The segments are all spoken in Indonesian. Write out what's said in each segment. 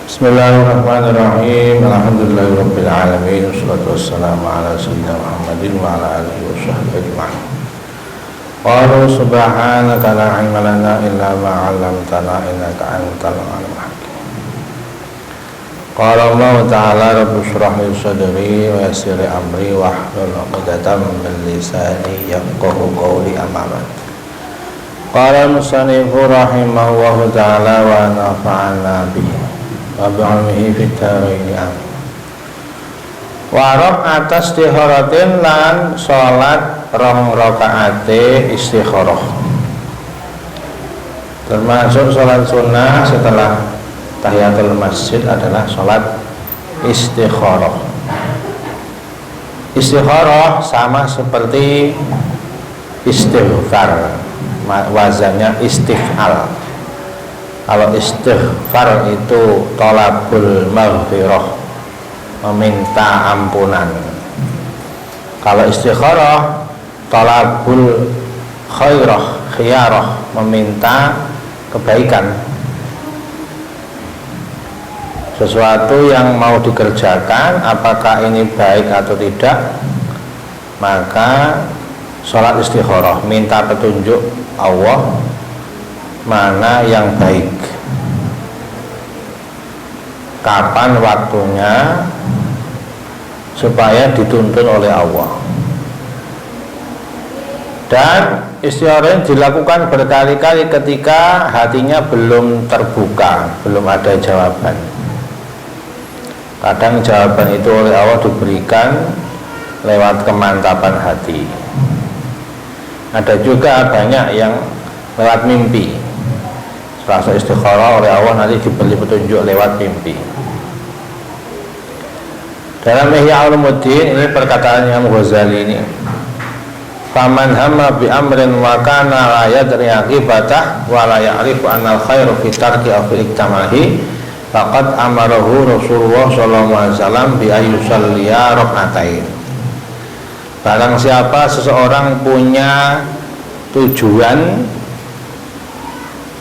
Bismillahirrahmanirrahim. Alhamdulillahirabbil alamin. Wassalatu wassalamu ala sayyidina Muhammadin wa ala alihi washabbihi ajma'in. Qalu subhanaka la ilma lana illa ma 'allamtana innaka antal alimul hakim. Qala Allah ta'ala rabbi shrah li sadri wa yassir li amri wahlul 'uqdatam min lisani yafqahu qawli amma ba'd. Qala al-musannifu rahimahullahu ta'ala wa nafa'ana bihi wa bi'ilmihi fid dharain amin. Wa atas istiharatin lan salat rong rakaate istikharah. Termasuk salat sunnah setelah tahiyatul masjid adalah salat istikharah. Istikharah sama seperti istighfar, wazannya istif'al. Kalau istighfar itu thalabul maghfirah, meminta ampunan. Kalau istikharah thalabul khiyarah, meminta kebaikan. Sesuatu yang mau dikerjakan, apakah ini baik atau tidak, maka sholat istikharah, minta petunjuk Allah mana yang baik, kapan waktunya, supaya dituntun oleh Allah. Dan istikharah dilakukan berkali-kali ketika hatinya belum terbuka, belum ada jawaban. Kadang jawaban itu oleh Allah diberikan lewat kemantapan hati. Ada juga banyak yang lewat mimpi. Rasa istikharah oleh Allah nanti diberi petunjuk lewat mimpi. Dalam Ihya Ulumuddin ini perkataan Imam Ghazali ini, faman hamma bi amrin wa kana la yadri aqibatah wa la ya'rifu anna al-khairu fi tarki aw fi iktamahi faqad amarahu Rasulullah sallallahu alaihi wasallam bi ayyusalliya rak'atain. Barang siapa seseorang punya tujuan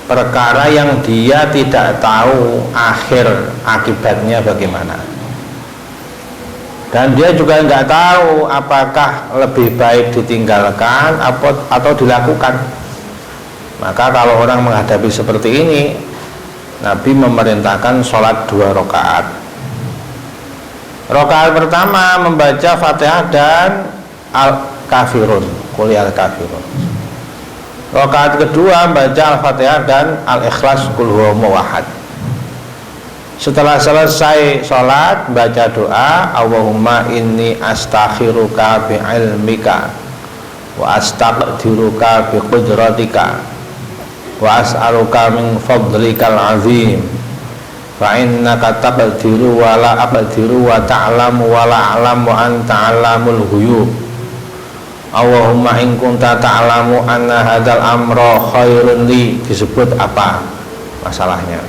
perkara yang dia tidak tahu akhir akibatnya bagaimana, dan dia juga nggak tahu apakah lebih baik ditinggalkan atau dilakukan, maka kalau orang menghadapi seperti ini, Nabi memerintahkan sholat 2 rakaat. Rakaat pertama membaca Fatihah dan Al-Kafirun, Qul ya Al-Kafirun. Rakaat kedua membaca Al-Fatihah dan Al-Ikhlas, Qul huwallahu ahad. Setelah selesai sholat, baca doa, Allahumma inni astakhiruka bi'ilmika wa astaqdiruka biqudratika wa as'aluka min fadlikal azim fa innaka taqdiru wa la aqdiru wa ta'lamu wa la a'lamu anta 'allamul ghuyub. Allahumma in kunta ta'lamu anna hadzal amra khairun li, disebut apa masalahnya,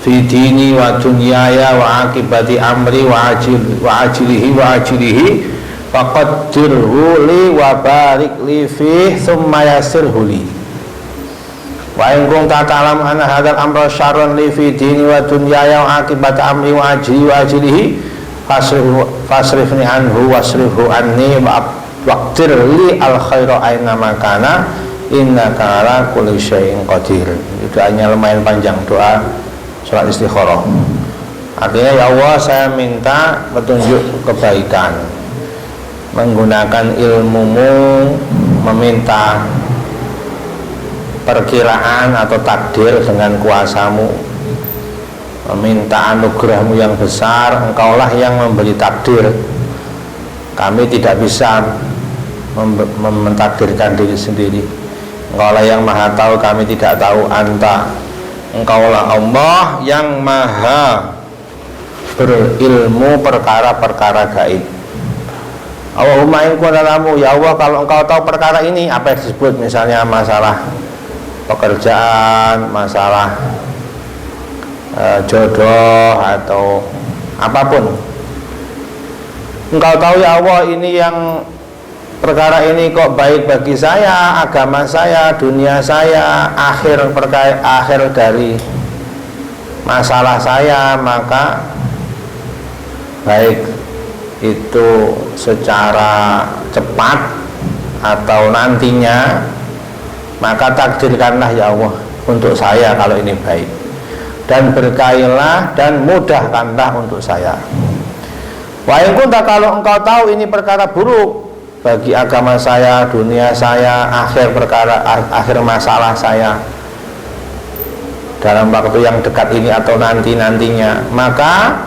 fi dini wa dunyaya wa akibati amri wa ajilihi faqaddirhu li wa barik li fi thumma yassirhu li. Wa in kunta ta'lamu anna hadzal amra syarrun li fi dini wa dunyaya wa akibati amri wa ajilihi fasrifni anhu wasrifhu anni waqtir li al khaira aina makana innaka ala kulli syai'in qadir. Doanya lumayan panjang, doa sholat istikharah. Artinya, ya Allah, saya minta petunjuk kebaikan, menggunakan ilmumu, meminta perkiraan atau takdir dengan kuasamu, meminta anugerahmu yang besar. Engkaulah yang memberi takdir, kami tidak bisa mentakdirkan diri sendiri. Engkaulah yang maha tahu, kami tidak tahu. Anta, Engkaulah Allah yang maha berilmu perkara-perkara gaib. Allahumma in kunta ta'lamu, ya Allah, kalau Engkau tahu perkara ini, apa yang disebut misalnya masalah pekerjaan, masalah jodoh atau apapun, Engkau tahu ya Allah, ini yang perkara ini kok baik bagi saya, agama saya, dunia saya, akhir dari masalah saya, maka baik itu secara cepat atau nantinya, maka takdirkanlah ya Allah untuk saya kalau ini baik, dan berkailah dan mudahkanlah untuk saya. Wa in kunta, kalau engkau tahu ini perkara buruk bagi agama saya, dunia saya, akhir perkara, akhir masalah saya dalam waktu yang dekat ini atau nantinya, maka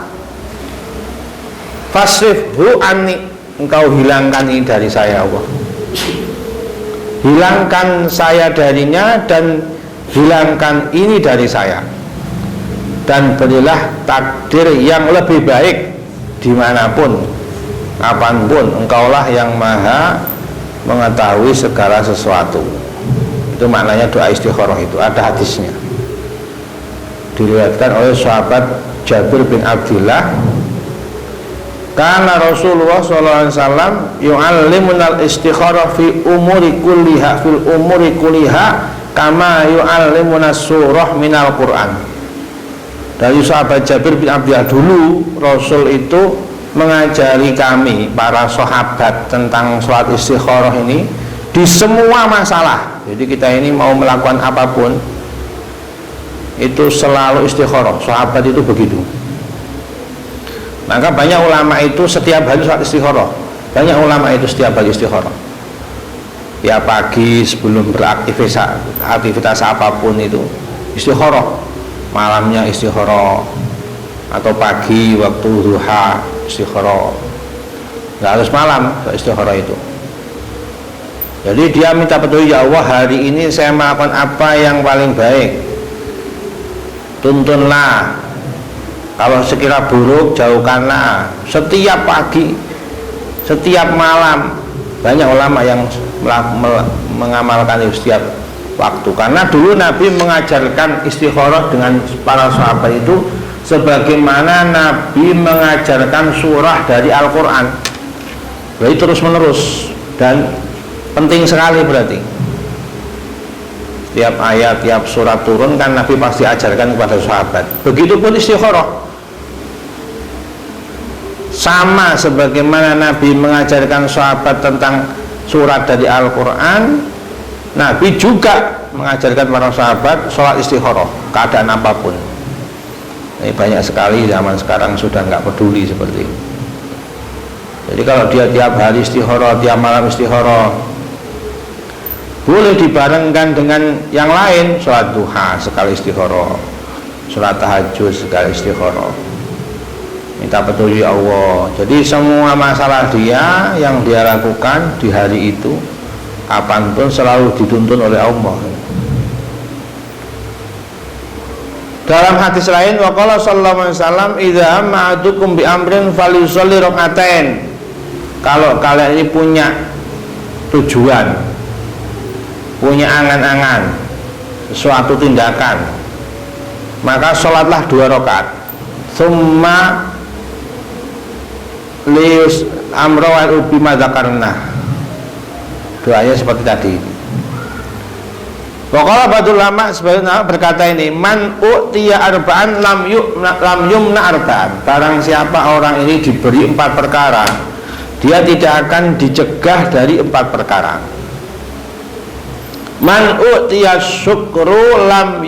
fasrifhu anni, engkau hilangkan ini dari saya Allah, hilangkan saya darinya dan hilangkan ini dari saya, dan berilah takdir yang lebih baik dimanapun, kapanpun, engkaulah yang maha mengetahui segala sesuatu. Itu maknanya doa istikharah, itu ada hadisnya, diriwayatkan oleh sahabat Jabir bin Abdullah. Karena Rasulullah SAW yu'allimunal istikharah fi umuri kulliha, fil umuri kulliha kama yu'allimunas surah minal Qur'an. Dari sahabat Jabir bin Abdullah, dulu Rasul itu mengajari kami para sahabat tentang sholat istikharah ini di semua masalah. Jadi kita ini mau melakukan apapun itu selalu istikharah. Sahabat itu begitu. Maka banyak ulama itu setiap hari sholat istikharah. Banyak ulama itu setiap hari istikharah. Ya pagi sebelum beraktivitas apapun itu istikharah. Malamnya istikharah, atau pagi waktu duha istikharah. Nggak harus malam istikharah itu. Jadi dia minta petunjuk, ya Allah hari ini saya melakukan apa yang paling baik, tuntunlah. Kalau sekira buruk jauhkanlah. Setiap pagi, setiap malam, banyak ulama yang mengamalkan itu setiap waktu. Karena dulu Nabi mengajarkan istikharah dengan para sahabat itu sebagaimana Nabi mengajarkan surah dari Al-Quran. Berarti terus menerus dan penting sekali berarti. Tiap ayat, tiap surat turun kan Nabi pasti ajarkan kepada sahabat. Begitupun istikharah. Sama sebagaimana Nabi mengajarkan sahabat tentang surat dari Al-Quran, Nabi juga mengajarkan para sahabat sholat istikharah, keadaan apapun. Ini banyak sekali zaman sekarang sudah nggak peduli seperti ini. Jadi kalau dia tiap hari istikharah, tiap malam istikharah, boleh dibarengkan dengan yang lain, sholat duha sekali istikharah, sholat tahajud sekali istikharah, minta petunjuk Allah. Jadi semua masalah dia yang dia lakukan di hari itu, kapanpun selalu dituntun oleh Allah. Dalam hadis lain, waqala sallallahu alaihi wasallam, idza ma'adukum bi amrin falyusalli rak'atain. Kalau kalian ini punya tujuan, punya angan-angan suatu tindakan, maka sholatlah 2 rakaat. Tsumma lius amrawal bima dzakarna. Doanya seperti tadi. Waqala ba'dul ulama, sebenarnya berkata ini, man u'tiya arba'an lam yumna arba'an. Barang siapa orang ini diberi 4 perkara, dia tidak akan dicegah dari 4 perkara. Man u'tiya syukru lam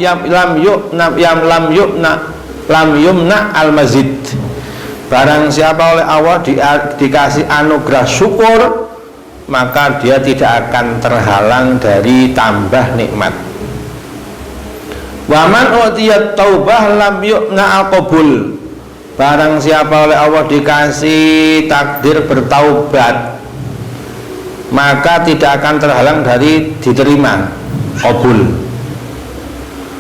yumna al-mazid. Barang siapa oleh Allah dikasih anugerah syukur, maka dia tidak akan terhalang dari tambah nikmat. Wa man u'tiya taubah lam yu'na al-qabul. Barang siapa oleh Allah dikasih takdir bertaubat, maka tidak akan terhalang dari diterima qabul.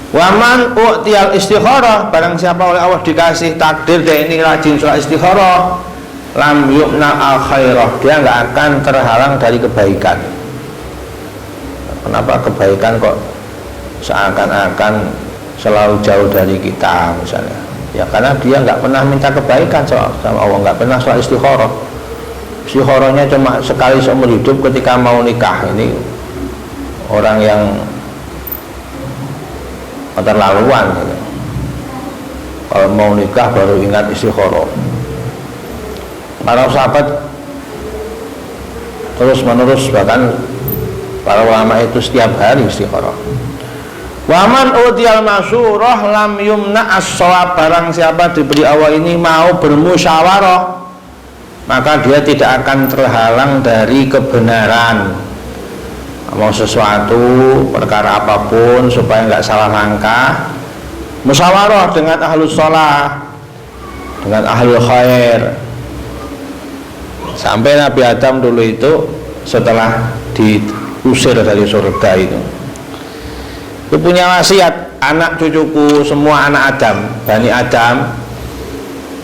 Wa man u'tiyal istikharah, barang siapa oleh Allah dikasih takdir dia ini rajin sholat istikharah, lam yu'na al khairah, dia nggak akan terhalang dari kebaikan. Kenapa kebaikan kok seakan-akan selalu jauh dari kita misalnya? Ya karena dia nggak pernah minta kebaikan sama Allah, nggak pernah sholat istikharah. Istikharahnya cuma sekali seumur hidup ketika mau nikah. Ini orang yang keterlaluan gitu. Kalau mau nikah baru ingat istikharah. Para sahabat terus menerus, bahkan para ulama itu setiap hari istikharah. Wa man utiyal masyurah lam yumna as-shawab, barang siapa diberi awal ini mau bermusyawarah, maka dia tidak akan terhalang dari kebenaran. Mau sesuatu, perkara apapun supaya nggak salah langkah, musyawarah dengan ahlus shalah, dengan ahlul khair. Sampai Nabi Adam dulu itu setelah diusir dari surga itu punya wasiat, anak cucuku semua anak Adam, Bani Adam,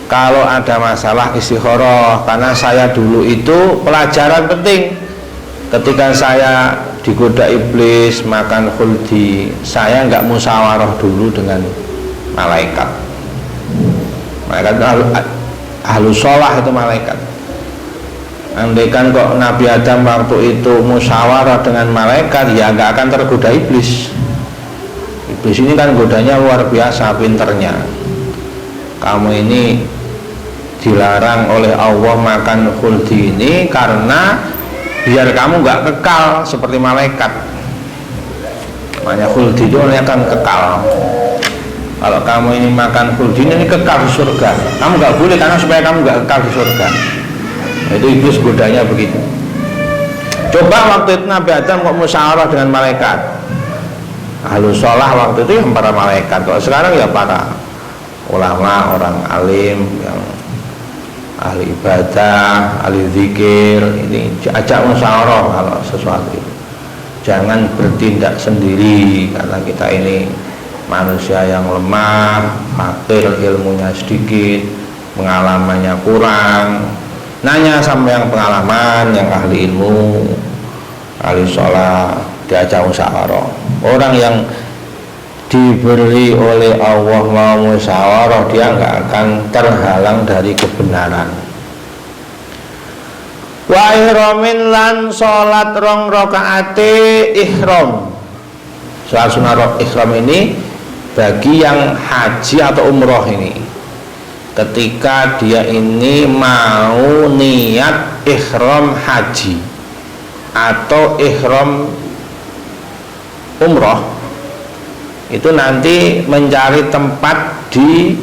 kalau ada masalah istikharah, karena saya dulu itu pelajaran penting ketika saya digoda iblis makan khuldi, saya nggak musyawarah dulu dengan malaikat ahlus shalah itu malaikat. Andaikan kok Nabi Adam waktu itu musyawarah dengan malaikat, ya nggak akan tergoda iblis. Iblis ini kan godanya luar biasa pinternya. Kamu ini dilarang oleh Allah makan khuldi ini karena biar kamu nggak kekal seperti malaikat. Makanya khuldi itu akan kekal. Kalau kamu ini makan khuldi ini kekal di surga. Kamu nggak boleh, karena supaya kamu nggak kekal di surga. Nah, itu iblis godanya begitu. Coba waktu itu Nabi Adam kok musyawarah dengan malaikat. Ahlus shalah waktu itu yang para malaikat. Kalau sekarang ya para ulama, orang alim yang ahli ibadah, ahli zikir, ini ajak musyawarah kalau sesuatu itu. Jangan bertindak sendiri, karena kita ini manusia yang lemah, fakir, ilmunya sedikit, pengalamannya kurang. Nanya sama yang pengalaman, yang ahli ilmu, ahli shalah, diajak musyawarah. Orang yang diberi oleh Allah mau musyawarah, dia nggak akan terhalang dari kebenaran. Wa ihramin lan salat rong rakaate ihram. Salat sunah ihram ini bagi yang haji atau umroh ini, ketika dia ini mau niat ihram haji atau ihram umroh, itu nanti mencari tempat di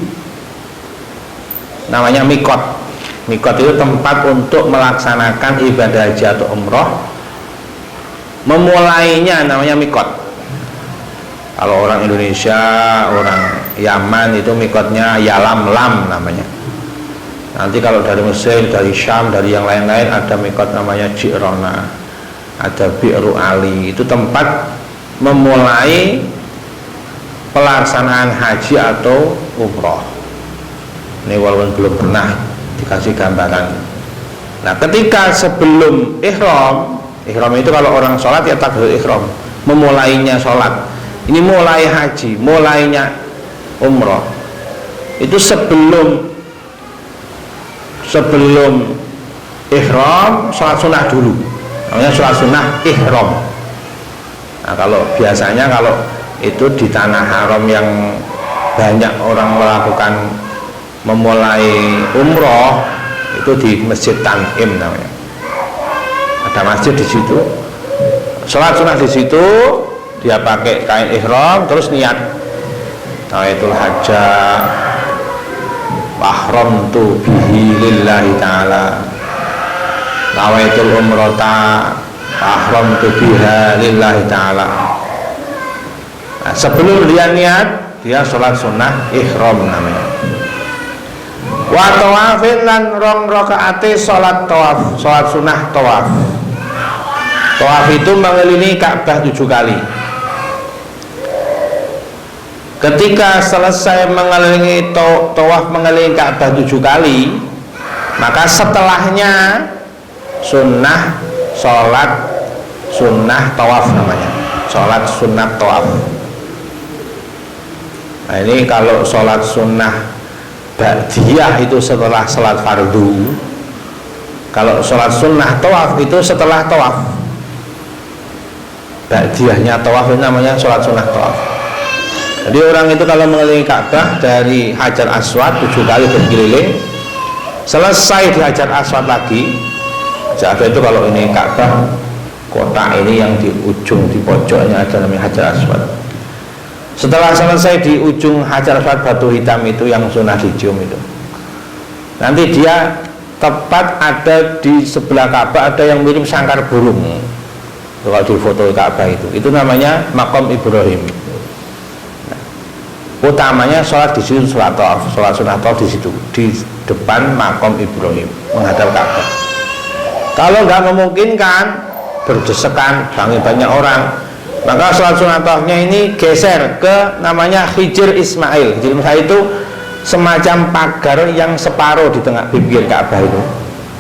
namanya mikot. Mikot itu tempat untuk melaksanakan ibadah haji atau umroh. Memulainya namanya mikot. Kalau orang Indonesia, orang Yaman itu mikotnya Yalamlam namanya. Nanti kalau dari Mesir, dari Syam, dari yang lain-lain ada mikot namanya Ji'rana, ada Bi'ru Ali. Itu tempat memulai pelaksanaan haji atau umroh. Ini walaupun belum pernah dikasih gambaran. Nah, ketika sebelum ihram itu kalau orang sholat ya takbiratul ihram, memulainya sholat. Ini mulai haji, mulainya umroh. Itu sebelum ihram sholat sunnah dulu. Namanya sholat sunnah ihram. Nah, kalau biasanya kalau itu di tanah haram yang banyak orang melakukan memulai umroh, itu di Masjid Tan'im namanya. Ada masjid di situ. Sholat sunnah di situ, dia pakai kain ihram, terus niat nawaitul hajjah wahramtu bihi lillahi ta'ala, nawaitul umrata wahramtu biha lillahi ta'ala. Nah, sebelum dia niat, dia sholat sunnah ihram namanya. Wa tawafin lan rong rakaate sholat tawaf, sholat sunnah tawaf. Tawaf itu mengelilingi Ka'bah 7 kali. Ketika selesai mengelilingi tawaf mengelilingi Ka'bah 7 kali, maka setelahnya sunnah sholat sunnah tawaf namanya, sholat sunnah tawaf. Nah, ini kalau sholat sunnah ba'diyah itu setelah sholat fardu. Kalau sholat sunnah tawaf itu setelah tawaf. Ba'diyahnya tawaf itu namanya sholat sunnah tawaf. Jadi orang itu kalau mengelilingi Ka'bah dari Hajar Aswad 7 kali berkeliling, selesai di Hajar Aswad lagi. Jadi itu kalau ini Ka'bah kota ini yang di ujung di pojoknya ada namanya Hajar Aswad. Setelah selesai di ujung Hajar Aswad batu hitam itu yang sunnah dicium itu, nanti dia tepat ada di sebelah Ka'bah ada yang mirip sangkar burung. Kalau di foto Ka'bah itu namanya Maqam Ibrahim. Nah, utamanya sholat di situ, sholat sunnah tawaf di situ, di depan Maqam Ibrahim menghadap Ka'bah. Kalau nggak memungkinkan berdesakan banyak orang, maka sholat sunnah tawafnya ini geser ke namanya Hijr Ismail. Hijr Ismail itu semacam pagar yang separuh di tengah pinggir Ka'bah itu.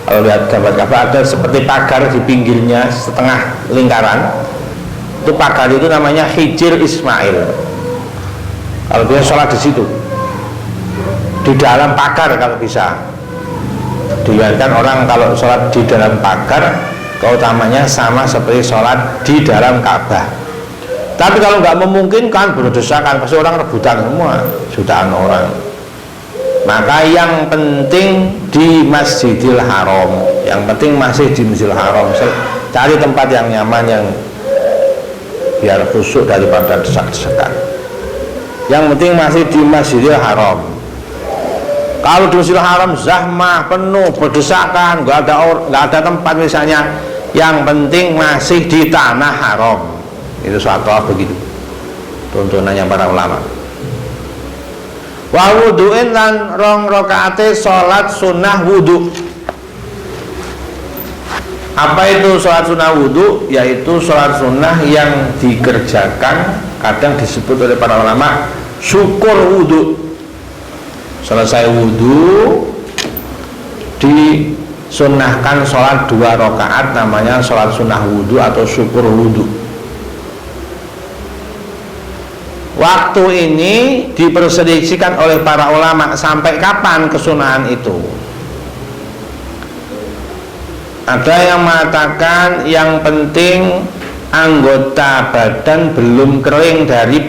Kalau lihat gambar Ka'bah ada seperti pagar di pinggirnya setengah lingkaran. Itu pagar itu namanya Hijr Ismail. Kalau dia sholat di situ, di dalam pagar kalau bisa. Dilihatkan orang kalau sholat di dalam pagar, keutamanya sama seperti sholat di dalam Ka'bah. Tapi kalau nggak memungkinkan berdesakan, pasti orang rebutan semua, jutaan orang. Maka yang penting di Masjidil Haram, yang penting masih di Masjidil Haram. Cari tempat yang nyaman, yang biar khusyuk daripada desak-desakan. Yang penting masih di Masjidil Haram. Kalau di Masjidil Haram zahmah, penuh, berdesakan, nggak ada tempat misalnya, yang penting masih di tanah haram. Itu suatu begitu tuntunannya para ulama. Wa wudu'in lan rong rakaate salat sunnah wudu. Apa itu salat sunnah wudu? Yaitu salat sunnah yang dikerjakan, kadang disebut oleh para ulama syukur wudu. Selesai wudu disunnahkan salat 2 rakaat, namanya salat sunnah wudu atau syukur wudu. Waktu ini diperselisihkan oleh para ulama sampai kapan kesunahan itu. Ada yang mengatakan yang penting anggota badan belum kering dari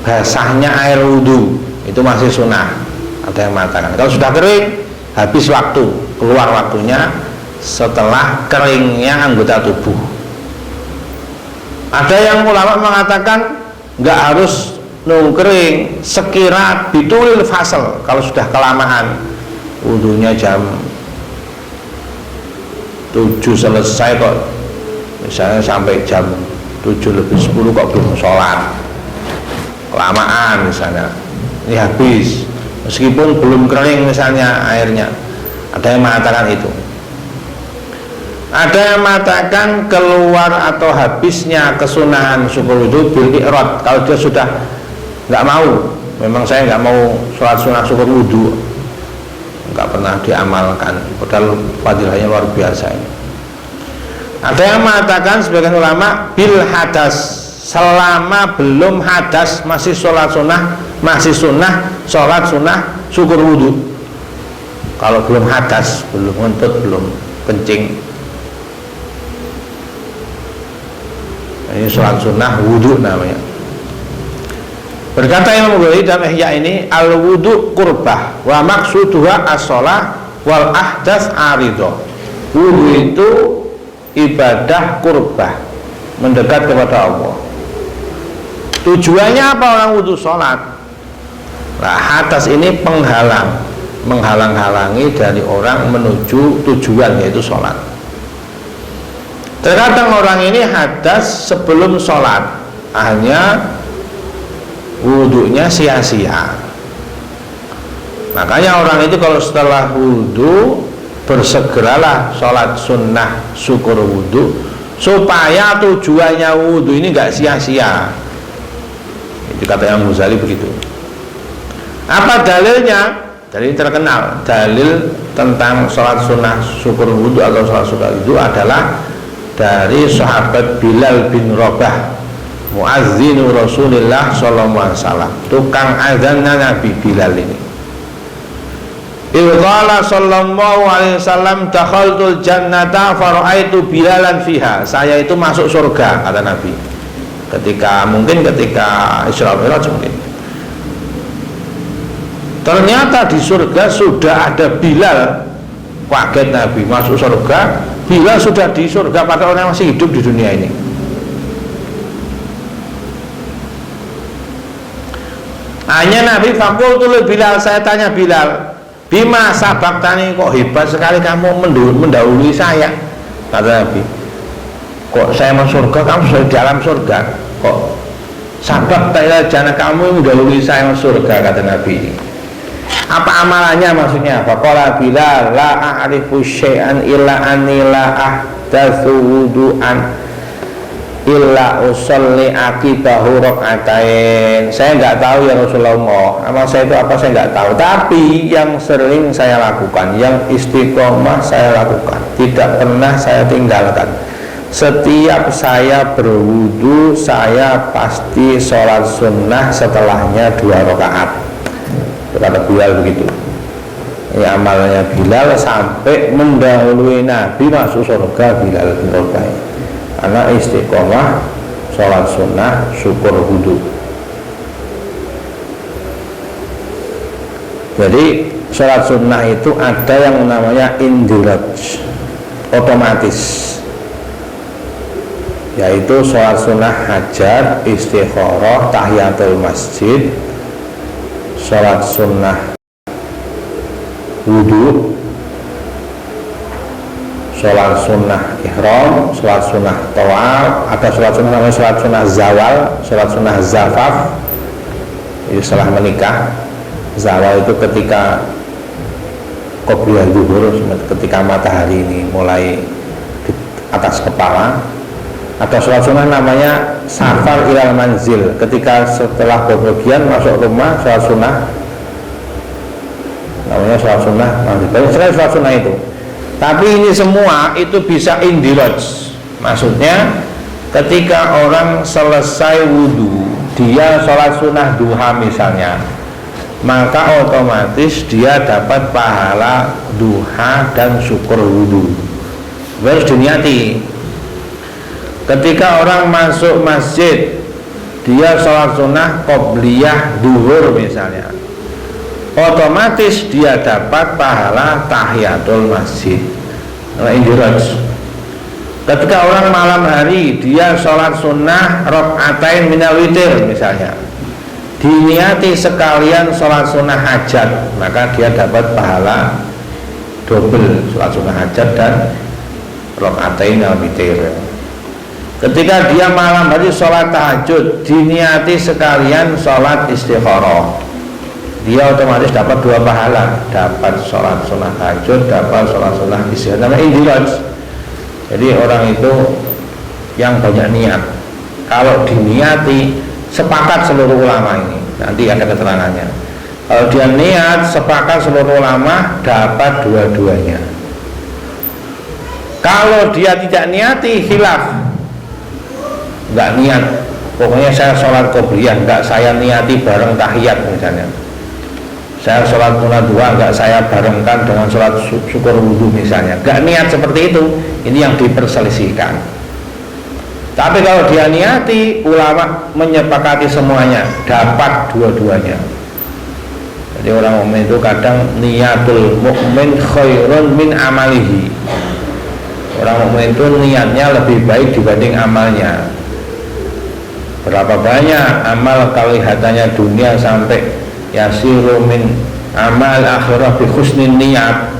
basahnya air wudhu, itu masih sunnah. Ada yang mengatakan kalau sudah kering, habis waktu, keluar waktunya setelah keringnya anggota tubuh. Ada yang ulama mengatakan nggak harus nunggu kering, sekira bitulil fasal, kalau sudah kelamaan wudhunya jam 7 selesai kok, misalnya sampai jam 7:10 kok belum sholat, kelamaan misalnya, ini habis meskipun belum kering misalnya airnya. Ada yang mengatakan itu. Ada yang mengatakan keluar atau habisnya kesunahan syukur wudhu bil i'rad. Kalau dia sudah nggak mau, memang saya nggak mau sholat sunnah syukur wudhu, nggak pernah diamalkan, padahal fadilahnya luar biasa ini. Ada yang mengatakan sebagian ulama bil hadas, selama belum hadas masih sholat sunnah, masih sunnah sholat sunnah syukur wudhu. Kalau belum hadas, belum ngentut, belum kencing, ini sholat sunnah wudhu namanya. Berkata Imam Ghazali dalam Ihya ini, al wudhu qurbah wa maksuduha as-sholah wal ahdas arido. Wudhu itu ibadah qurbah, mendekat kepada Allah. Tujuannya apa orang wudhu sholat? Nah, hadas ini penghalang, menghalang-halangi dari orang menuju tujuan, yaitu sholat. Terkadang orang ini hadas sebelum sholat, hanya wudhunya sia-sia. Makanya orang itu kalau setelah wudhu bersegeralah sholat sunnah syukur wudhu, supaya tujuannya wudhu ini nggak sia-sia. Itu kata Imam Ghazali begitu. Apa dalilnya? Dalil terkenal, dalil tentang sholat sunnah syukur wudhu atau sholat sunnah wudhu adalah dari sahabat Bilal bin Rabah, muazzinu Rasulullah sallallahu alaihi wasallam, tukang azannya Nabi Bilal ini. Qala sallallahu alaihi wasallam dakhaltul jannata fara'aitu Bilalan fiha. Saya itu masuk surga, kata Nabi, mungkin ketika Isra Mi'raj mungkin. Ternyata di surga sudah ada Bilal. Kaget Nabi, masuk surga, Bilal sudah di surga pada orang yang masih hidup di dunia ini. Hanya Nabi fakultu Bilal, saya tanya Bilal, bima sabaktani, kok hebat sekali kamu mendahului saya. Kata Nabi, kok saya masuk surga, kamu sudah di alam surga, kok sabaktani jana kamu mendahului saya masuk surga, kata Nabi. Apa amalannya maksudnya? Faqala Bilal, la a'rifu syai'an illa anni la ahdatsu wudu'an illa usolli aqibahu rak'atain. Saya enggak tahu ya Rasulullah, amal saya itu apa saya enggak tahu, tapi yang sering saya lakukan, yang istiqomah saya lakukan, tidak pernah saya tinggalkan. Setiap saya berwudu, saya pasti sholat sunnah setelahnya 2 rakaat. Kata Bilal begitu. Ini amalnya Bilal sampai mendahului Nabi masuk surga. Bilal bin Rabah karena istiqomah sholat sunnah, syukur wudu. Jadi sholat sunnah itu ada yang namanya indiraj, otomatis, yaitu sholat sunnah hajat, istikharah, tahiyatul masjid, sholat sunnah wudu, sholat sunnah ihram, sholat sunnah tawaf, ada sholat sunnah namanya sholat sunnah zawal, sholat sunnah zafaf, itu setelah menikah. Zawal itu ketika qobliyah zuhur, ketika matahari ini mulai di atas kepala. Ada sholat sunnah namanya safar ilal manzil, ketika setelah bepergian masuk rumah, sholat sunnah namanya sholat sunnah manzil. Banyak sekali sholat sunnah itu. Tapi ini semua itu bisa indiraj. Maksudnya ketika orang selesai wudhu, dia sholat sunnah duha misalnya, maka otomatis dia dapat pahala duha dan syukur wudhu. Harus diniati. Ketika orang masuk masjid, dia sholat sunnah qobliyah duhur misalnya, otomatis dia dapat pahala tahiyatul masjid. Indiraj. Ketika orang malam hari, dia sholat sunnah rak'atain minal witir misalnya, diniati sekalian sholat sunnah hajat, maka dia dapat pahala double, sholat sunnah hajat dan rak'atain minal witir. Ketika dia malam hari sholat tahajud, diniati sekalian sholat istikharah, dia otomatis dapat 2 pahala, dapat sholat sunnah tahajud, dapat sholat sunnah istikharah. Namanya indiraj. Jadi orang itu yang banyak niat, kalau diniati, sepakat seluruh ulama ini, nanti ada keterangannya. Kalau dia niat, sepakat seluruh ulama dapat dua-duanya. Kalau dia tidak niati, khilaf, nggak niat, pokoknya saya sholat qobliyah, nggak saya niati bareng tahiyat misalnya, saya sholat sunnah dua nggak saya barengkan dengan sholat syukur wudhu misalnya, nggak niat seperti itu, ini yang diperselisihkan. Tapi kalau dia niati, ulama menyepakati semuanya, dapat dua-duanya. Jadi orang mukmin itu kadang niatul mukmin khairun min amalihi, orang mukmin itu niatnya lebih baik dibanding amalnya. Berapa banyak amal kelihatannya dunia sampai yasiru min amal akhirah bi husnin niat,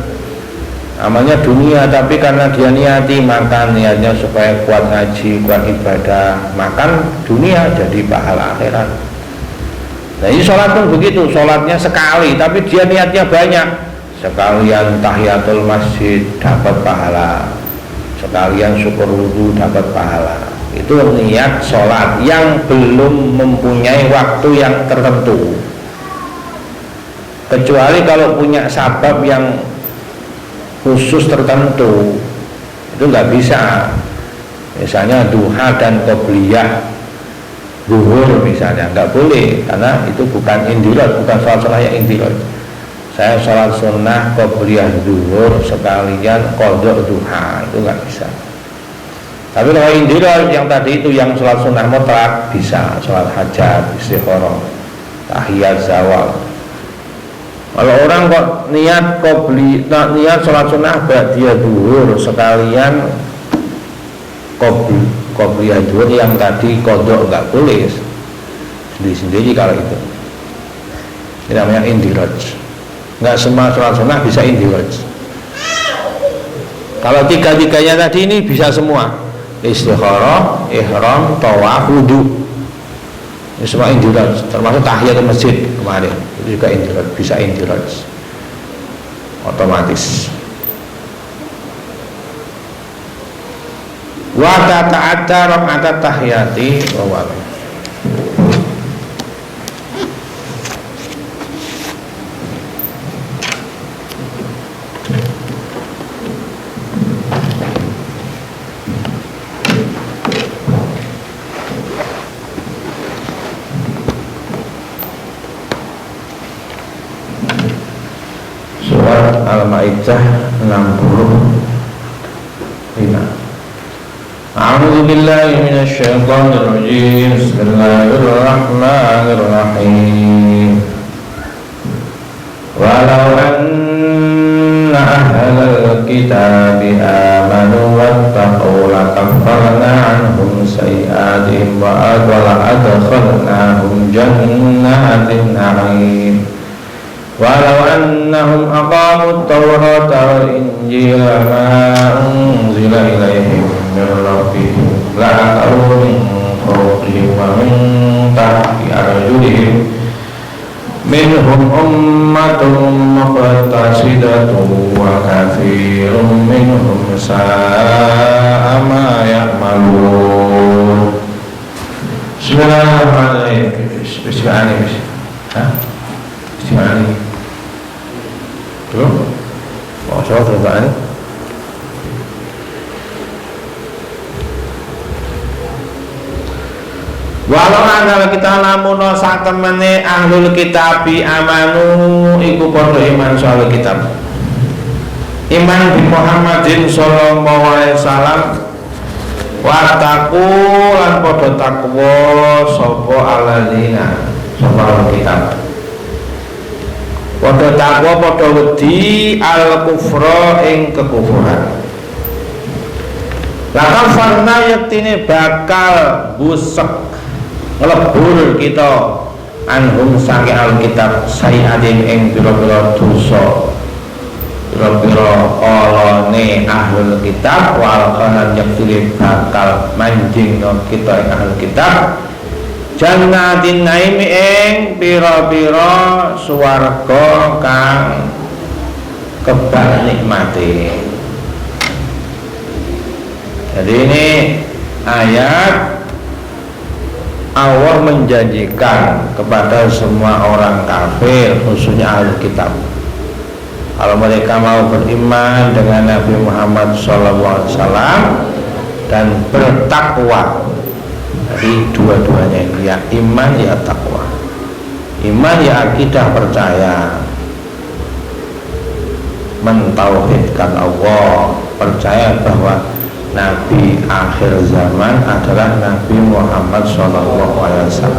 amalnya dunia tapi karena dia niati, maka niatnya supaya kuat ngaji, kuat ibadah, makan dunia jadi pahala akhirat. Nah ini sholat pun begitu, sholatnya sekali tapi dia niatnya banyak, sekalian tahiyatul masjid dapat pahala, sekalian syukur wudhu dapat pahala. Itu niat sholat yang belum mempunyai waktu yang tertentu, kecuali kalau punya sabab yang khusus tertentu, itu nggak bisa. Misalnya duha dan qobliyah zuhur misalnya, nggak boleh, karena itu bukan indiraj, bukan sholat sunnah yang indiraj. Saya sholat sunnah qobliyah zuhur sekalian qadha duha, itu nggak bisa. Tapi kalau indiraj yang tadi itu yang sholat sunnah mutlak bisa, sholat hajat, istikharah, tahiyat, zawal. Kalau orang kok niat niat sholat sunnah ba'diyah duhur sekalian qobliyah duhur yang tadi kodok nggak boleh sendiri-sendiri kalau itu. Ini namanya indiraj. Nggak semua sholat sunnah bisa indiraj. Kalau tiga-tiganya tadi ini bisa semua. Istikharah, ihram, tawaf, wudu. Ini semua indiraj, termasuk tahiyatul masjid kemarin. Itu juga indiraj, bisa indiraj. Otomatis. Wa tata'adda raka'at tahiyati wa Surat Al-Maidah 65. A'udzu billahi minasy syaithanir rajim. Bismillahirrahmanirrahim. Walau anna ahlal kitabi amanu wattaqu lakaffarna 'anhum sayyi'atihim wa adkhalnahum jannatin na'im. Walau annahum aqamut tawrata wal injila ma unzila ilaihim min rabbihim la'akalu min fawqihim wa min tahti arjulihim minhum ummatun muqtasidatun wa katsirun minhum sa'a ma ya'malun. Bismillahirrahmanirrahim. Bismillahirrahmanirrahim. Belum? Mau coba terbaan. Walau anda kita namun sak temene ahlul kitabi amanu iku padha iman soal kitab. Iman bi Muhammadin sallallahu alaihi wasallam wa taqu lan padha takwa sapa alladzina sapa kitab. Padha takwa padha wedi al kufra ing kekufuran. Lakal farna yaktine bakal busek ngelebur kita anhum sange al kitab sayiatin ing pira-pira dosa pira-pira olone ahlul kitab wal kanan yaktine bakal manjingno kita ing ahlul kitab jannatin naimi ing pira-pira swarga kang kebal nikmati. Jadi ini ayat Allah menjanjikan kepada semua orang kafir khususnya ahli kitab kalau mereka mau beriman dengan Nabi Muhammad SAW dan bertakwa. Jadi dua-duanya ini ya iman ya takwa. Iman ya akidah percaya mentauhidkan Allah, percaya bahwa Nabi akhir zaman adalah Nabi Muhammad SAW.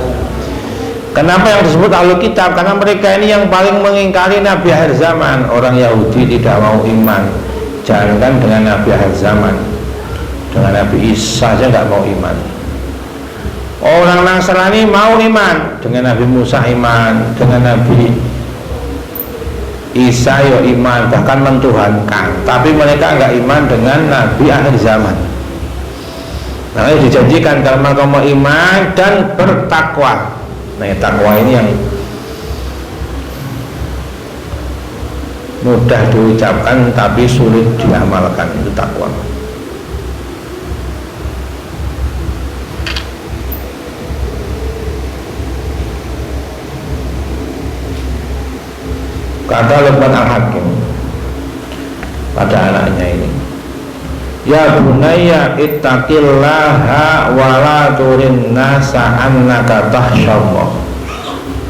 Kenapa yang disebut ahlu kitab? Karena mereka ini yang paling mengingkari Nabi akhir zaman. Orang Yahudi tidak mau iman, jangankan dengan Nabi akhir zaman, dengan Nabi Isa saja tidak mau iman. Orang Nasrani mau iman, dengan Nabi Musa iman, dengan Nabi Isa ya iman, bahkan mentuhankan. Tapi mereka enggak iman dengan Nabi akhir zaman. Nah, dijanjikan kalau kamu iman dan bertakwa. Nah, takwa ini yang mudah diucapkan tapi sulit diamalkan, itu takwa. Kata Luqman Al-Hakim pada anaknya ini, ya bunayya ittaqillaha wa la turin nasa annaka tahsyallah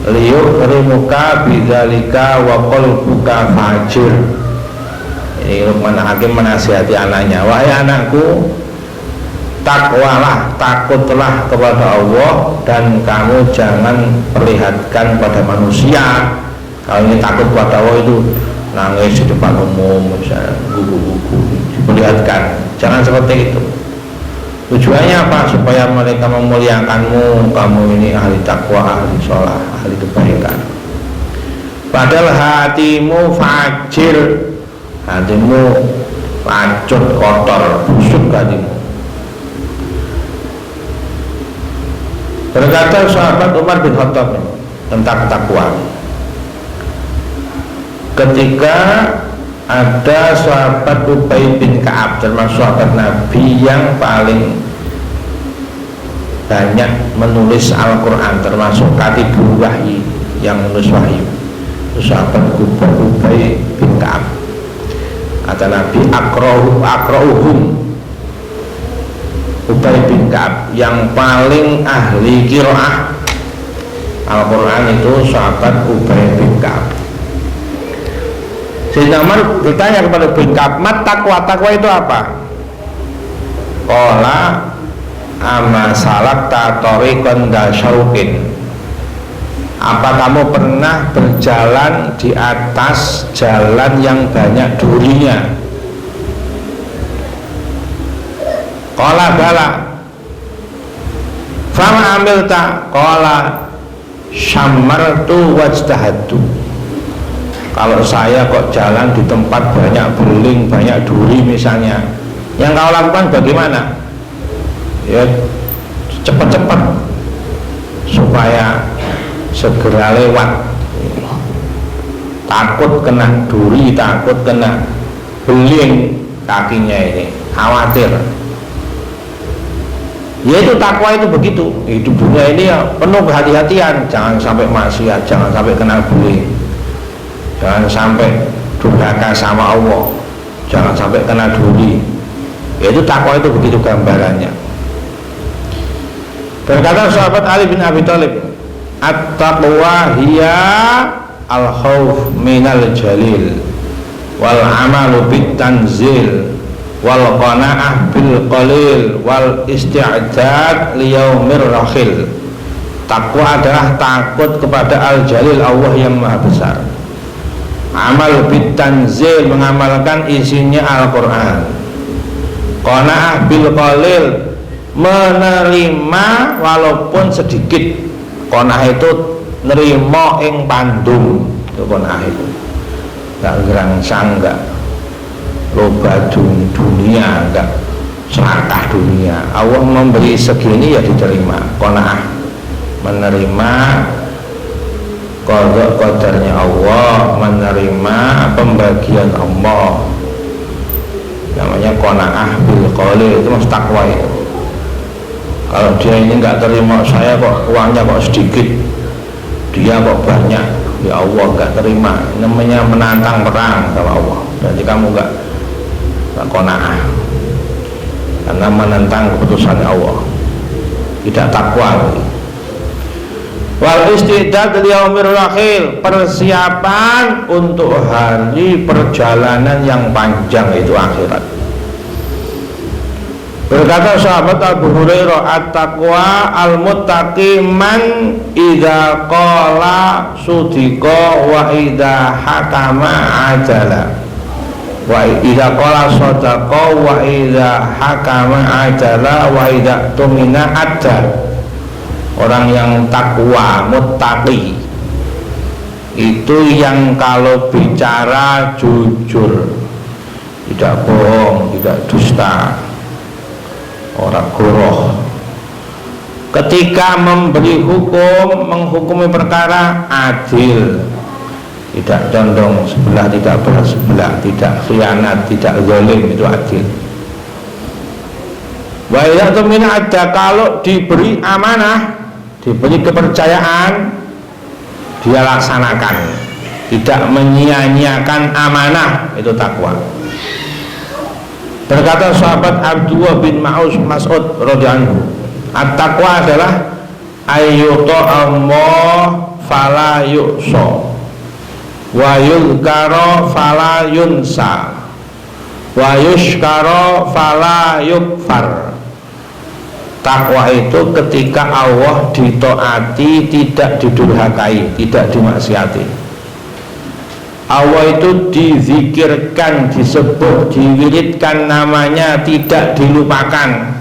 liyukrimuka bidzalika wa qalbuka fajir. Ini Luqman Al-Hakim menasihati anaknya, wahai anakku, takwalah, takutlah kepada Allah, dan kamu jangan perlihatkan pada manusia. Kalau ini takut kepada Allah itu nangis di depan umum, misalnya gugu-gugu, diperlihatkan. Jangan seperti itu. Tujuannya apa? Supaya mereka memuliakanmu, kamu ini ahli takwa, ahli sholat, ahli kebaikan. Padahal hatimu fajir, hatimu pacut, kotor, busuk hatimu. Berkata sahabat Umar bin Khattab tentang takwa, ketika ada sahabat Ubay bin Ka'ab, termasuk sahabat Nabi yang paling banyak menulis Al-Quran, termasuk katibul wahyi, yang menulis wahyu, sahabat Ubay bin Ka'ab. Kata Nabi, akra'uhum Ubay bin Ka'ab, yang paling ahli qiraah Al-Quran itu sahabat Ubay bin Ka'ab. Sayyidina Umar bertanya kepada bin Ka'ab, "Mat takwa, takwa itu apa?" Qala ama salak tatoriqan dasyaukin. Apa kamu pernah berjalan di atas jalan yang banyak durinya? Qala bala. Fama amilta? Qala syammartu wajtahadtu. Kalau saya kok jalan di tempat banyak beling, banyak duri misalnya, yang kau lakukan bagaimana? Ya cepat-cepat supaya segera lewat. Takut kena duri, takut kena beling kakinya ini, khawatir. Ya itu takwa itu begitu. Hidup dunia ini ya penuh kehati-hatian, jangan sampai maksiat, jangan sampai kena beling, jangan sampai durhaka sama Allah, jangan sampai kena duri. Ya itu takwa itu begitu gambarannya. Berkata sahabat Ali bin Abi Thalib, at-taqwa hiya al-khawf minal jalil wal amalu bit tanzil wal qana'ah bil qalil wal isti'dad liyaumir rakhil. Takwa adalah takut kepada al-jalil, Allah yang maha besar. Amal bit tanzil, mengamalkan isinya Al-Quran. Qana'ah bil qalil, menerima walaupun sedikit. Qana'ah itu nerima ing pandum, itu qana'ah itu. Enggak gerangsang, enggak loba dunia, enggak serakah dunia. Allah memberi segini ya diterima. Qanaah, menerima qada qadarnya Allah, menerima pembagian Allah. Namanya qanaah bil qalil, itu mas takwa itu. Kalau dia ini enggak terima, saya kok uangnya kok sedikit, dia kok banyak, ya Allah enggak terima. Namanya menantang perang sama Allah. Jadi kamu enggak qanaah, karena menentang keputusan Allah, tidak takwa. Wal istidad liyaumir rakhil, persiapan untuk hari perjalanan yang panjang, itu akhirat. Berkata sahabat Abu Hurairah, at-taqwa al-muttaqi man idza qala sudiqa wa idza hakama ajala. Wa idza qala sadaqa wa idza hakama ajala wa idza tumina adda. Orang yang takwa, muttaqi, itu yang kalau bicara jujur, tidak bohong, tidak dusta, orang goroh. Ketika memberi hukum, menghukumi perkara, adil, tidak condong sebelah, tidak belah sebelah, tidak khianat, tidak zalim, itu adil. Wa idza tumina adda, kalau diberi amanah, diberi kepercayaan, dia laksanakan, tidak menyia-nyiakan amanah, itu takwa. Berkata sahabat Abdullah bin Mas'ud radhiyallahu anhu, at-taqwa adalah ayyuta Allah fala yu'sa wa yuzkara fala yunsa wa yushkara fala yukfar Takwa itu ketika Allah ditaati, tidak didurhakai, tidak dimaksiati. Allah itu dizikirkan, disebut, diwiridkan namanya, tidak dilupakan.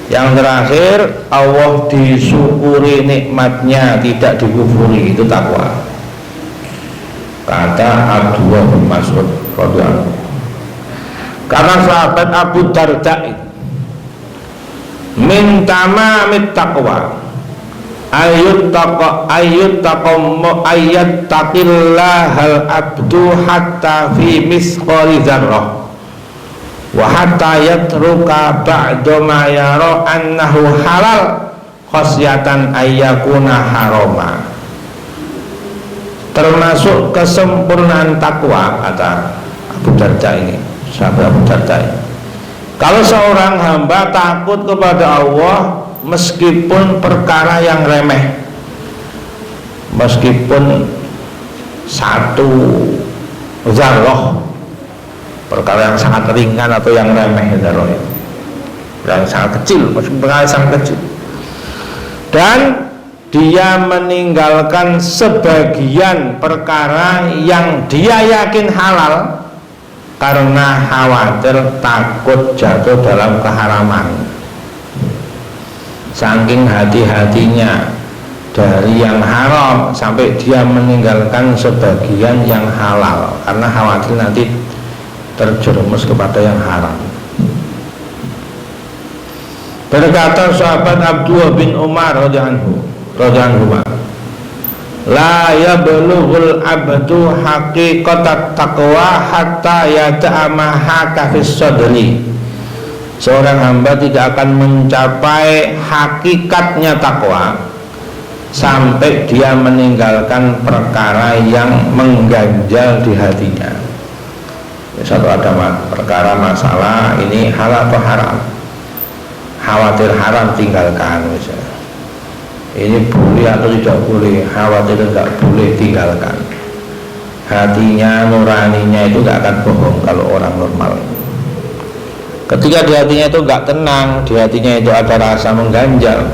Yang terakhir, Allah disyukuri nikmatnya, tidak dikufuri. Itu takwa. Kata Abdullah bin Mas'ud radhiyallahu. Karena sahabat Abu Darda min tamamit taqwa ayat taqillahal abdu hatta fi misqali dzarrah wa hatta yatruka ba'da ma yara annahu halal khasyatan ayyakuna harama. Termasuk kesempurnaan takwa, kata Abu Darda ini, sahabat Abu Darda ini. Kalau seorang hamba takut kepada Allah meskipun perkara yang remeh, meskipun satu zarrah, perkara yang sangat ringan atau yang remeh, zarrah yang sangat kecil, meskipun perkara yang sangat kecil, dan dia meninggalkan sebagian perkara yang dia yakin halal karena khawatir takut jatuh dalam keharaman. Saking hati-hatinya dari yang haram sampai dia meninggalkan sebagian yang halal karena khawatir nanti terjerumus kepada yang haram. Berkata sahabat Abdullah bin Umar radhiyallahu anhu, la yablughul abdu haqiqatat taqwa hatta yada'a ma haka fis sadri. Seorang hamba tidak akan mencapai hakikatnya takwa sampai dia meninggalkan perkara yang mengganjal di hatinya. Satu ada perkara masalah ini halal atau haram, khawatir haram tinggalkan misalnya. Ini boleh atau tidak boleh, khawatir tidak boleh tinggalkan. Hatinya, nuraninya itu gak akan bohong kalau orang normal. Ketika di hatinya itu gak tenang, di hatinya itu ada rasa mengganjal,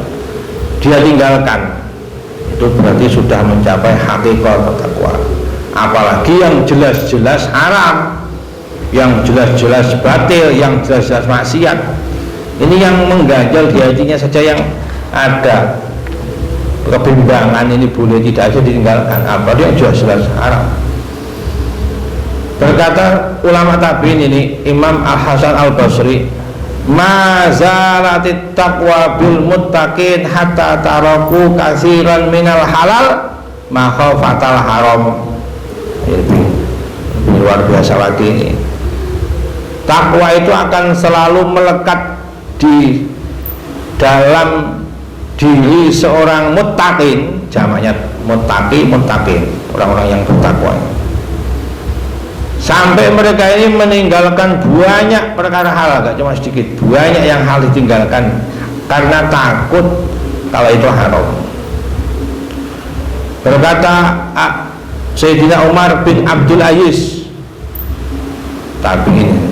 dia tinggalkan. Itu berarti sudah mencapai hakikat takwa. Apalagi yang jelas-jelas haram, yang jelas-jelas batil, yang jelas-jelas maksiat. Ini yang mengganjal di hatinya saja yang ada kebimbangan, ini boleh tidak aja ditinggalkan, apa dia jelas-jelas haram. Berkata ulama tabi'in ini, Imam Al-Hasan Al-Basri, ma zalatit taqwa bil muttaqin hatta taraku kasiran minal halal ma khaufatal haram. Itu luar biasa lagi ini. Takwa itu akan selalu melekat di dalam diri seorang muttaqin, jamaknya muttaqi, muttaqin, orang-orang yang bertakwa. Sampai mereka ini meninggalkan banyak perkara halal, gak cuma sedikit, banyak yang hal ditinggalkan karena takut kalau itu haram. Berkata Sayyidina Umar bin Abdul Aziz, tapi ini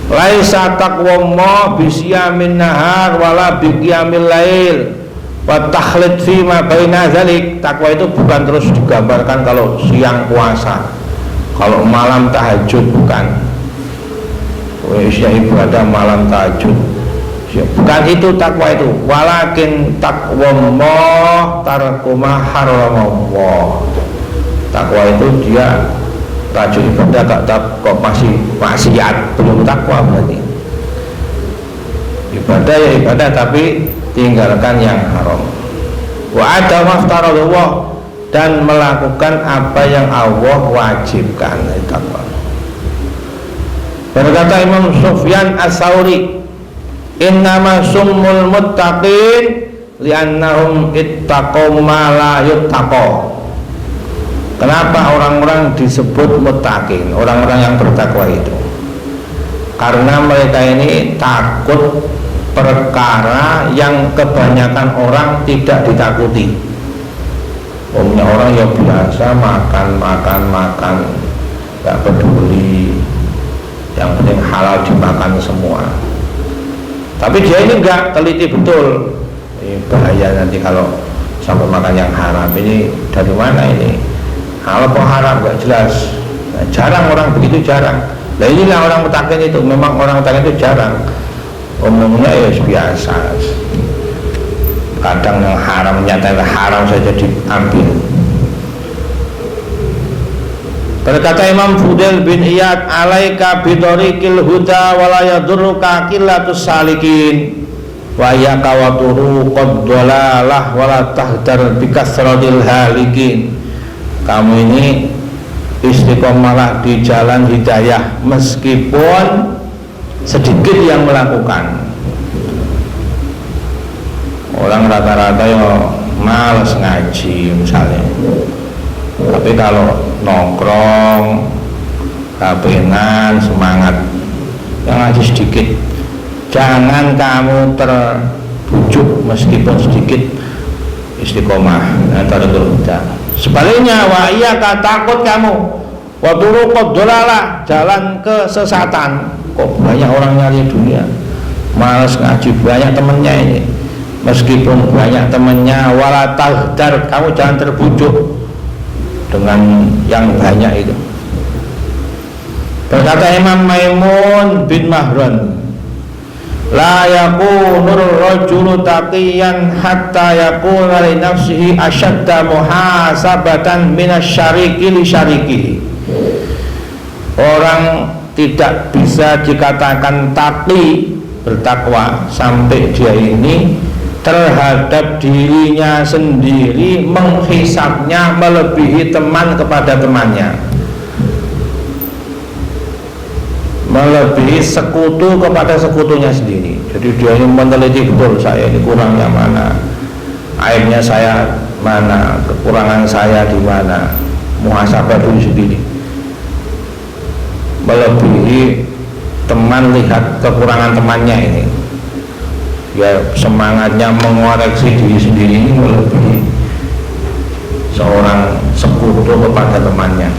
laisa taqwa bisyamin nahar wala biqiyamil lail wa takhlid fi ma baina zalik. Takwa itu bukan terus digambarkan kalau siang puasa, kalau malam tahajud, bukan. Isinya ibadah malam tahajud, bukan itu takwa itu. Walakin taqwa tarkuma haramallah. Takwa itu dia rajin ibadah kok masih maksiat, belum takwa berarti. Ibadah ya ibadah tapi tinggalkan yang haram. Wa ada maftaradullah, dan melakukan apa yang Allah wajibkan, takwa. Berkata Imam Sufyan As-Tsauri, innama summul muttaqin li'annahum ittaqaw ma la yuttaqaw. Kenapa orang-orang disebut muttaqin, orang-orang yang bertakwa itu? Karena mereka ini takut perkara yang kebanyakan orang tidak ditakuti. Umumnya orang yang biasa makan, gak peduli, yang penting halal dimakan semua. Tapi dia ini enggak teliti betul. Ini bahaya nanti kalau sampai makan yang haram. Ini dari mana ini? Halal kok haram enggak jelas. Nah, jarang orang begitu, jarang. Nah inilah orang mutakin itu. Memang orang mutakin itu jarang. Umumnya ya biasa. Kadang yang haram nyata haram saja diambil. Berkata Imam Fudail bin Iyad, alaika bitoriqil huda wala yadurruka qillatus salikin wa iyyaka wa turuqad dhalalah wala tahdar bikasratil halikin. Kamu ini istiqomalah di jalan hidayah meskipun sedikit yang melakukan. Orang rata-rata yang malas ngaji misalnya, tapi kalau nongkrong, kapenan, semangat, yang ngaji sedikit. Jangan kamu terbujuk meskipun sedikit istiqomah antara terhudang. Sebaliknya, wa iyyaka takut kamu, wa turuqad dhalalah jalan kesesatan. Kok banyak orang nyari dunia, malas ngaji, banyak temennya ini. Meskipun banyak temennya, wala tahdar, kamu jangan terbujuk dengan yang banyak itu. Berkata Imam Maimun bin Mahran, la yakunur rajulu taqiyan hatta yakuna li nafsihi ashadda muhasabatan minasyariki li syarikihi. Orang tidak bisa dikatakan taqi, bertakwa, sampai dia ini terhadap dirinya sendiri menghisapnya melebihi teman kepada temannya, melebihi sekutu kepada sekutunya sendiri. Jadi dia ini meneliti betul, saya ini kurangnya mana, aibnya saya mana, kekurangan saya di mana, muhasabah dulu sendiri. Melebihi teman, lihat kekurangan temannya ini, ya semangatnya mengoreksi diri sendiri ini melebihi seorang sekutu kepada temannya.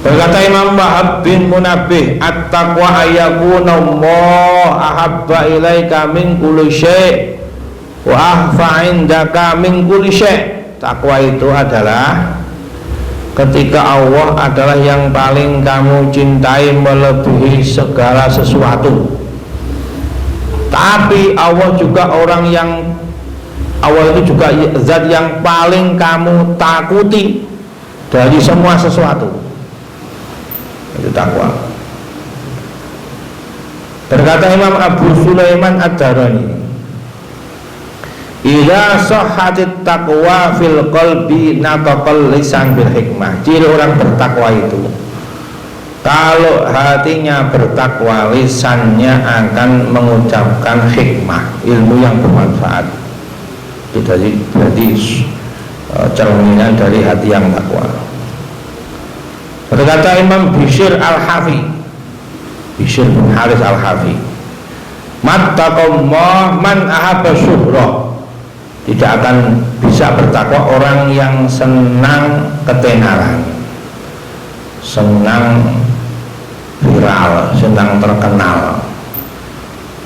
Berkata Imam Wahab bin Munabbih, at-taqwa ayyakuna Allah ahabba ilaika min kulli syai' wa ahfa indaka min kulli syai'. Takwa itu adalah ketika Allah adalah yang paling kamu cintai melebihi segala sesuatu. Tapi Allah juga orang yang, Allah itu juga zat yang paling kamu takuti dari semua sesuatu. Itu takwa. Berkata Imam Abu Sulaiman Ad-Darani, idza sahhatit taqwa fil qalbi nataqal lisan bil hikmah. Ciri orang bertakwa itu, kalau hatinya bertakwa, lisannya akan mengucapkan hikmah, ilmu yang bermanfaat. Itu berarti cerminan dari hati yang takwa. Berkata Imam Bishr Al-Hafi, Bishr bin Haris Al-Hafi, mattaqallah man ahabba syuhrah. Tidak akan bisa bertakwa orang yang senang ketenaran, senang viral, senang terkenal.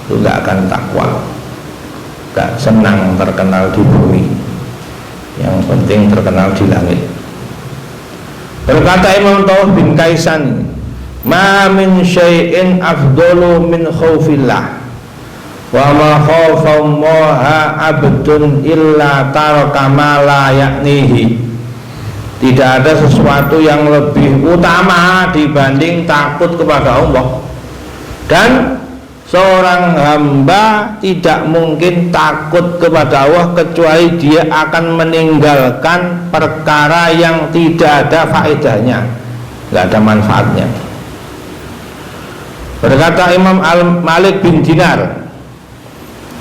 Itu gak akan takwa, gak senang terkenal di bumi, yang penting terkenal di langit. Berkata Imam Tawuf bin Kaisan, ma min syai'in afdalu min khaufillah wa ma khaufallaha abdun illa taraka ma la yaknihi. Tidak ada sesuatu yang lebih utama dibanding takut kepada Allah, dan seorang hamba tidak mungkin takut kepada Allah kecuali dia akan meninggalkan perkara yang tidak ada faedahnya, tidak ada manfaatnya. Berkata Imam Malik bin Dinar,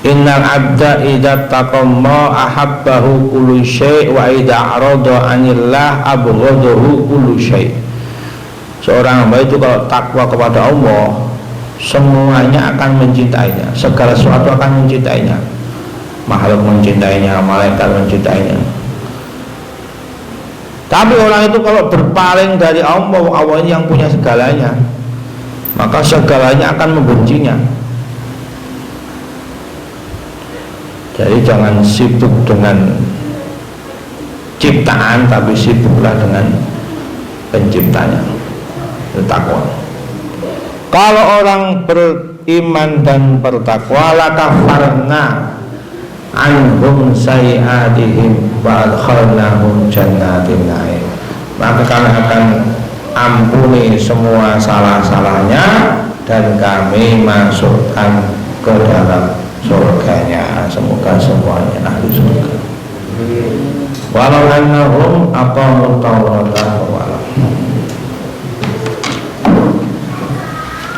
innal abda idza taqamma ahabbahu kullu syai' wa idza arada anillah abghadahu kullu syai'. Seorang hamba itu kalau takwa kepada Allah, semuanya akan mencintainya, segala sesuatu akan mencintainya, makhluk mencintainya, malaikat mencintainya. Tapi orang itu kalau berpaling dari Allah, Allah ini yang punya segalanya, maka segalanya akan membencinya. Jadi jangan sibuk dengan ciptaan, tapi sibuklah dengan penciptanya. Itu takwa. Kalau orang beriman dan bertakwa, la kafarna anhum sayiatihim wa adkhalnahum jannatin na'im, maka kami akan ampuni semua salah-salahnya dan kami masukkan ke dalam surganya. Semoga semuanya ahli surga. Walau annahum aqamut taurata wa